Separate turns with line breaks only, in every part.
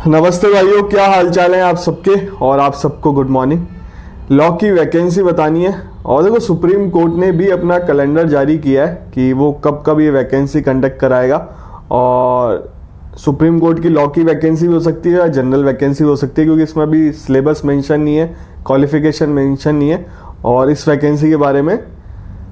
नमस्ते भाइयों, क्या हाल चाल है आप सबके। और आप सबको गुड मॉर्निंग। लॉ की वैकेंसी बतानी है। और देखो, सुप्रीम कोर्ट ने भी अपना कैलेंडर जारी किया है कि वो कब कब ये वैकेंसी कंडक्ट कराएगा। और सुप्रीम कोर्ट की लॉ की वैकेंसी भी हो सकती है या जनरल वैकेंसी हो सकती है, क्योंकि इसमें अभी सिलेबस मेंशन नहीं है, क्वालिफिकेशन मेंशन नहीं है। और इस वैकेंसी के बारे में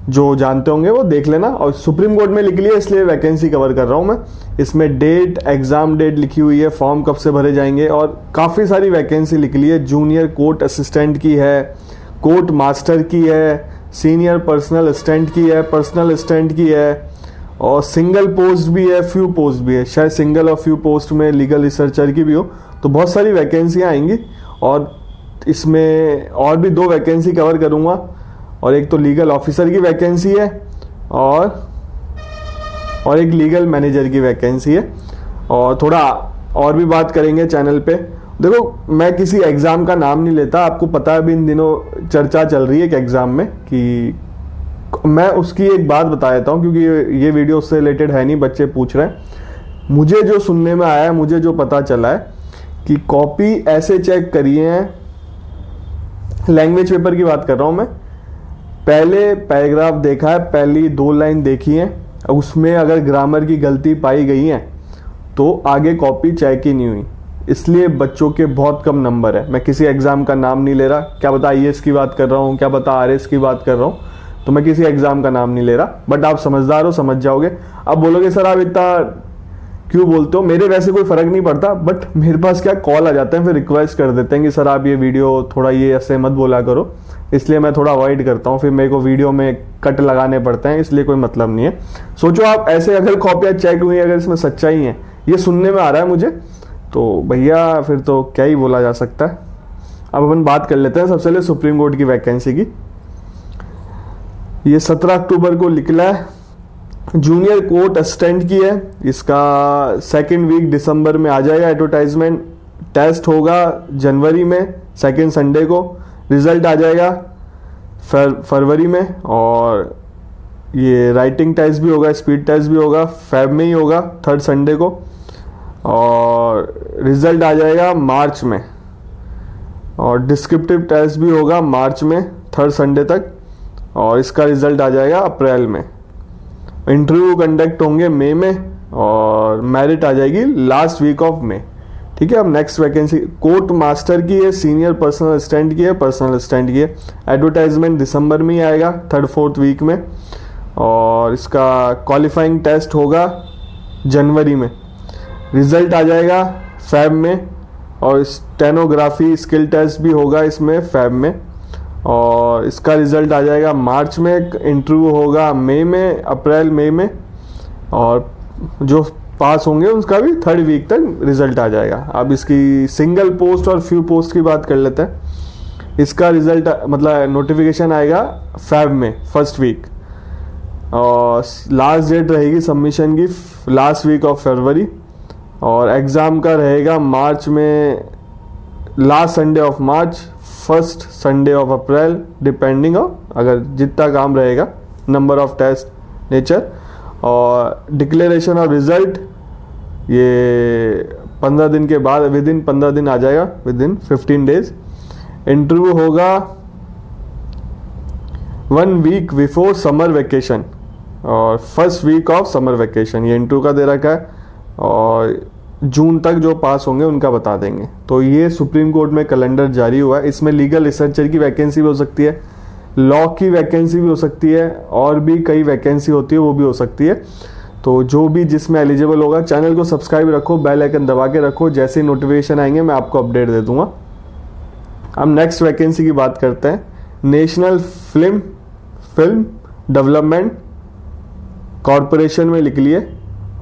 जो जानते होंगे वो देख लेना। और सुप्रीम कोर्ट में लिख लिया, इसलिए वैकेंसी कवर कर रहा हूँ मैं। इसमें डेट, एग्जाम डेट लिखी हुई है, फॉर्म कब से भरे जाएंगे, और काफ़ी सारी वैकेंसी लिख ली है। जूनियर कोर्ट असिस्टेंट की है, कोर्ट मास्टर की है, सीनियर पर्सनल असिस्टेंट की है, पर्सनल असिस्टेंट की है, और सिंगल पोस्ट भी है, फ्यू पोस्ट भी है। शायद सिंगल और फ्यू पोस्ट में लीगल रिसर्चर की भी हो। तो बहुत सारी वैकेंसियाँ आएंगी। और इसमें और भी 2 वैकेंसी कवर करूँगा। और एक तो लीगल ऑफिसर की वैकेंसी है और एक लीगल मैनेजर की वैकेंसी है। और थोड़ा और भी बात करेंगे चैनल पे। देखो, मैं किसी एग्ज़ाम का नाम नहीं लेता। आपको पता है अभी इन दिनों चर्चा चल रही है कि एग्ज़ाम में, कि मैं उसकी एक बात बता देता हूँ, क्योंकि ये वीडियो उससे रिलेटेड है नहीं, बच्चे पूछ रहे हैं। मुझे जो सुनने में आया है, मुझे जो पता चला है कि कॉपी ऐसे चेक करी है। लैंग्वेज पेपर की बात कर रहा हूँ मैं। पहले पैराग्राफ देखा है, पहली 2 लाइन देखी है, उसमें अगर ग्रामर की गलती पाई गई है तो आगे कॉपी चेक ही नहीं हुई। इसलिए बच्चों के बहुत कम नंबर है। मैं किसी एग्ज़ाम का नाम नहीं ले रहा, क्या पता IAS की बात कर रहा हूँ, क्या पता RS की बात कर रहा हूँ, तो मैं किसी एग्ज़ाम का नाम नहीं ले रहा। बट आप समझदार हो, समझ जाओगे। अब बोलोगे सर आप इतना क्यों बोलते हो। मेरे वैसे कोई फ़र्क नहीं पड़ता, बट मेरे पास क्या कॉल आ जाते हैं, फिर रिक्वेस्ट कर देते हैं कि सर आप ये वीडियो थोड़ा ये ऐसे मत बोला करो। इसलिए मैं थोड़ा अवॉइड करता हूँ, फिर मेरे को वीडियो में कट लगाने पड़ते हैं, इसलिए कोई मतलब नहीं है। सोचो आप ऐसे अगर कॉपियाँ चेक हुई, अगर इसमें सच्चाई है, ये सुनने में आ रहा है मुझे, तो भैया फिर तो क्या ही बोला जा सकता है। अब अपन बात कर लेते हैं सबसे पहले सुप्रीम कोर्ट की वैकेंसी की। ये 17 अक्टूबर को निकला है। जूनियर कोर्ट असिस्टेंट की है। इसका 2nd वीक दिसंबर में आ जाएगा एडवर्टाइजमेंट। टेस्ट होगा जनवरी में, 2nd संडे को। रिजल्ट आ जाएगा फरवरी में। और ये राइटिंग टेस्ट भी होगा, स्पीड टेस्ट भी होगा, फेब में ही होगा, 3rd संडे को। और रिजल्ट आ जाएगा मार्च में। और डिस्क्रिप्टिव टेस्ट भी होगा मार्च में, 3rd संडे तक। और इसका रिजल्ट आ जाएगा अप्रैल में। इंटरव्यू कंडक्ट होंगे मई में, और मेरिट आ जाएगी लास्ट वीक ऑफ मई। ठीक है। अब नेक्स्ट वैकेंसी कोर्ट मास्टर की है, सीनियर पर्सनल असिस्टेंट की है, पर्सनल असिस्टेंट की है। एडवर्टाइजमेंट दिसंबर में ही आएगा, 3rd-4th वीक में। और इसका क्वालिफाइंग टेस्ट होगा जनवरी में। रिजल्ट आ जाएगा फेब में। और स्टेनोग्राफी स्किल टेस्ट भी होगा इसमें फेब में। और इसका रिजल्ट आ जाएगा मार्च में। इंटरव्यू होगा मई में, अप्रैल मई में। और जो पास होंगे उसका भी 3rd वीक तक रिजल्ट आ जाएगा। अब इसकी सिंगल पोस्ट और फ्यू पोस्ट की बात कर लेते हैं। इसका रिजल्ट मतलब नोटिफिकेशन आएगा फेब में, 1st वीक। और लास्ट डेट रहेगी सबमिशन की लास्ट वीक ऑफ फरवरी। और एग्ज़ाम का रहेगा मार्च में, last Sunday of March, 1st Sunday of April, depending on अगर जितना काम रहेगा, नंबर ऑफ टेस्ट, नेचर। और डिक्लेरेशन ऑफ रिजल्ट ये 15 दिन के बाद, विदिन 15 दिन आ जाएगा, विदिन 15 डेज। इंटरव्यू होगा 1 वीक बिफोर समर वेकेशन और 1st week of summer vacation, ये इंटरव्यू का दे रखा है। और जून तक जो पास होंगे उनका बता देंगे। तो ये सुप्रीम कोर्ट में कैलेंडर जारी हुआ है। इसमें लीगल रिसर्चर की वैकेंसी भी हो सकती है, लॉ की वैकेंसी भी हो सकती है, और भी कई वैकेंसी होती है वो भी हो सकती है। तो जो भी जिसमें एलिजिबल होगा, चैनल को सब्सक्राइब रखो, बेल आइकन दबा के रखो, जैसे ही नोटिफिकेशन आएंगे मैं आपको अपडेट दे दूंगा। हम नेक्स्ट वैकेंसी की बात करते हैं। नेशनल फिल्म डेवलपमेंट कॉरपोरेशन में लिख लिए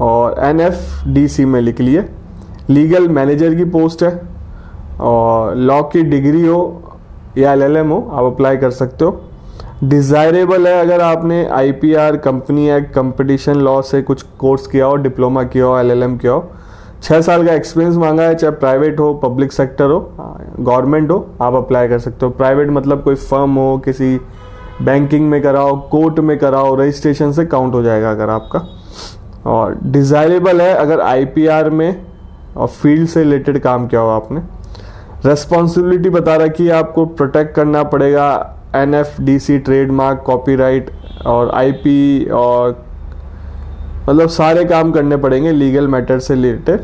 और NFDC में लिख लिए। लीगल मैनेजर की पोस्ट है। और लॉ की डिग्री हो या LLM हो, आप अप्लाई कर सकते हो। डिज़ायरेबल है अगर आपने IPR, company act, competition law से कुछ कोर्स किया हो, डिप्लोमा किया हो, LLM किया हो। 6 साल का एक्सपीरियंस मांगा है, चाहे प्राइवेट हो, पब्लिक सेक्टर हो, गवर्नमेंट हो, आप अप्लाई कर सकते हो। प्राइवेट मतलब कोई फर्म हो, किसी बैंकिंग में कराओ, कोर्ट में कराओ, रजिस्ट्रेशन से काउंट हो जाएगा अगर आपका। और डिज़ायरेबल है अगर IPR में और फील्ड से रिलेटेड काम किया होगा आपने। रेस्पॉन्सिबिलिटी बता रखी है आपको, प्रोटेक्ट करना पड़ेगा NFDC ट्रेडमार्क, कॉपीराइट और IP और मतलब सारे काम करने पड़ेंगे लीगल मैटर से रिलेटेड।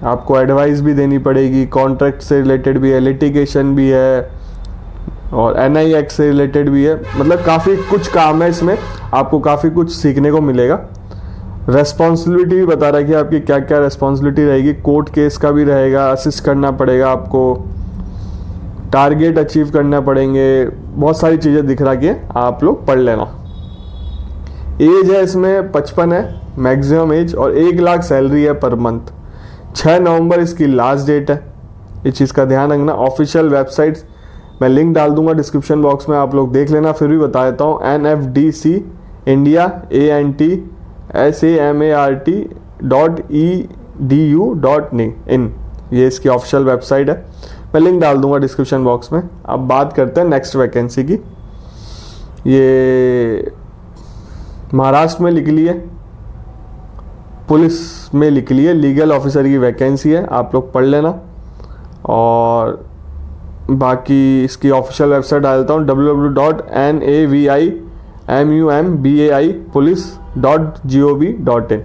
आपको एडवाइस भी देनी पड़ेगी, कॉन्ट्रैक्ट से रिलेटेड भी है, लिटिगेशन भी है और NI एक्ट से रिलेटेड भी है। मतलब काफ़ी कुछ काम है इसमें, आपको काफ़ी कुछ सीखने को मिलेगा। रेस्पॉन्सिबिलिटी भी बता रहा है कि आपकी क्या क्या रेस्पॉन्सिबिलिटी रहेगी। कोर्ट केस का भी रहेगा, असिस्ट करना पड़ेगा आपको, टारगेट अचीव करना पड़ेंगे, बहुत सारी चीज़ें दिख रहा कि आप लोग पढ़ लेना। एज है इसमें 55 है मैक्सिमम एज और 1 लाख सैलरी है पर मंथ। 6 नवंबर इसकी लास्ट डेट है, इस चीज़ का ध्यान रखना। ऑफिशियल वेबसाइट मैं लिंक डाल दूंगा डिस्क्रिप्शन बॉक्स में, आप लोग देख लेना। फिर भी बता देता हूँ, NFDC इंडिया ANTSAMART.EDU.in ये इसकी ऑफिशियल वेबसाइट है, मैं लिंक डाल दूंगा डिस्क्रिप्शन बॉक्स में। अब बात करते हैं नेक्स्ट वैकेंसी की। ये महाराष्ट्र में लिख लिए, पुलिस में लिख लिए, लीगल ऑफिसर की वैकेंसी है, आप लोग पढ़ लेना। और बाकी इसकी ऑफिशियल वेबसाइट डालता हूँ www.navaipolice.gov.in।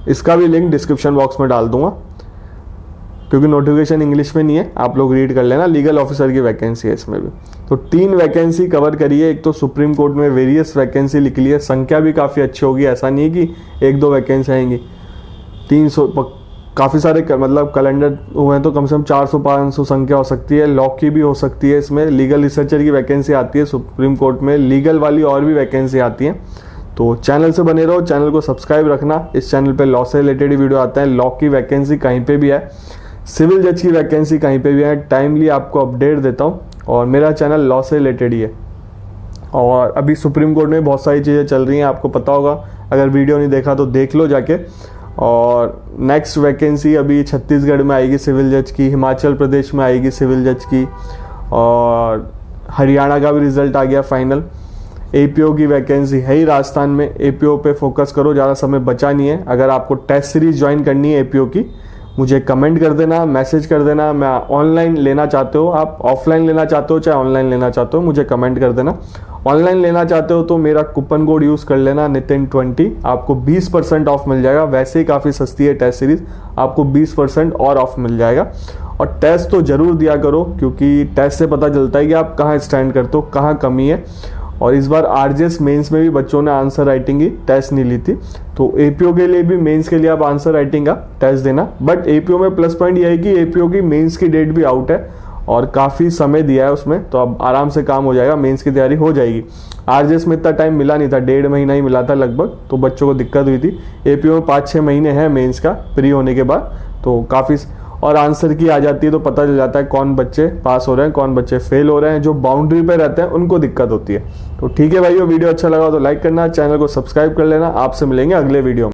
इसका भी लिंक डिस्क्रिप्शन बॉक्स में डाल दूंगा, क्योंकि नोटिफिकेशन इंग्लिश में नहीं है, आप लोग रीड कर लेना। लीगल ऑफिसर की वैकेंसी है इसमें भी। तो 3 वैकेंसी कवर करिए। एक तो सुप्रीम कोर्ट में वेरियस वैकेंसी लिख ली है, संख्या भी काफ़ी अच्छी होगी, ऐसा नहीं है कि 1-2 वैकेंसी आएंगी। 300 काफ़ी सारे मतलब कैलेंडर हुए हैं तो कम से कम 400-500 संख्या हो सकती है। लॉ की भी हो सकती है इसमें, लीगल रिसर्चर की वैकेंसी आती है सुप्रीम कोर्ट में, लीगल वाली और भी वैकेंसी आती हैं। तो चैनल से बने रहो, चैनल को सब्सक्राइब रखना। इस चैनल पे लॉ से रिलेटेड ही वीडियो आते हैं। लॉ की वैकेंसी कहीं पे भी है, सिविल जज की वैकेंसी कहीं पे भी है, टाइमली आपको अपडेट देता हूँ। और मेरा चैनल लॉ से रिलेटेड ही है। और अभी सुप्रीम कोर्ट में बहुत सारी चीज़ें चल रही हैं, आपको पता होगा, अगर वीडियो नहीं देखा तो देख लो जाके। और नेक्स्ट वैकेंसी अभी छत्तीसगढ़ में आएगी सिविल जज की, हिमाचल प्रदेश में आएगी सिविल जज की, और हरियाणा का भी रिजल्ट आ गया फाइनल। APO की वैकेंसी है ही राजस्थान में, APO पे फोकस करो, ज़्यादा समय बचा नहीं है। अगर आपको टेस्ट सीरीज ज्वाइन करनी है APO की, मुझे कमेंट कर देना, मैसेज कर देना। मैं ऑनलाइन लेना चाहते हो, आप ऑफलाइन लेना चाहते हो चाहे ऑनलाइन लेना चाहते हो, मुझे कमेंट कर देना। ऑनलाइन लेना चाहते हो तो मेरा कूपन कोड यूज़ कर लेना नितिन20, आपको 20% ऑफ मिल जाएगा। वैसे ही काफ़ी सस्ती है टेस्ट सीरीज, आपको 20% और ऑफ मिल जाएगा। और टेस्ट तो ज़रूर दिया करो, क्योंकि टेस्ट से पता चलता है कि आप कहाँ स्टैंड करते हो, कहाँ कमी है। और इस बार RJS मेंस में भी बच्चों ने आंसर राइटिंग की टेस्ट नहीं ली थी, तो APO के लिए भी मेंस के लिए आप आंसर राइटिंग का टेस्ट देना। बट APO में प्लस पॉइंट यह है कि APO की मेंस की डेट भी आउट है और काफ़ी समय दिया है उसमें, तो अब आराम से काम हो जाएगा, मेंस की तैयारी हो जाएगी। RJS में इतना टाइम मिला नहीं था, 1.5 महीना ही मिला था लगभग, तो बच्चों को दिक्कत हुई थी। APO में 5-6 महीने हैं मेंस का प्री होने के बाद, तो काफ़ी। और आंसर की आ जाती है तो पता चल जाता है कौन बच्चे पास हो रहे हैं, कौन बच्चे फेल हो रहे हैं। जो बाउंड्री पे रहते हैं उनको दिक्कत होती है। तो ठीक है भाइयों, वीडियो अच्छा लगा तो लाइक करना, चैनल को सब्सक्राइब कर लेना। आपसे मिलेंगे अगले वीडियो में।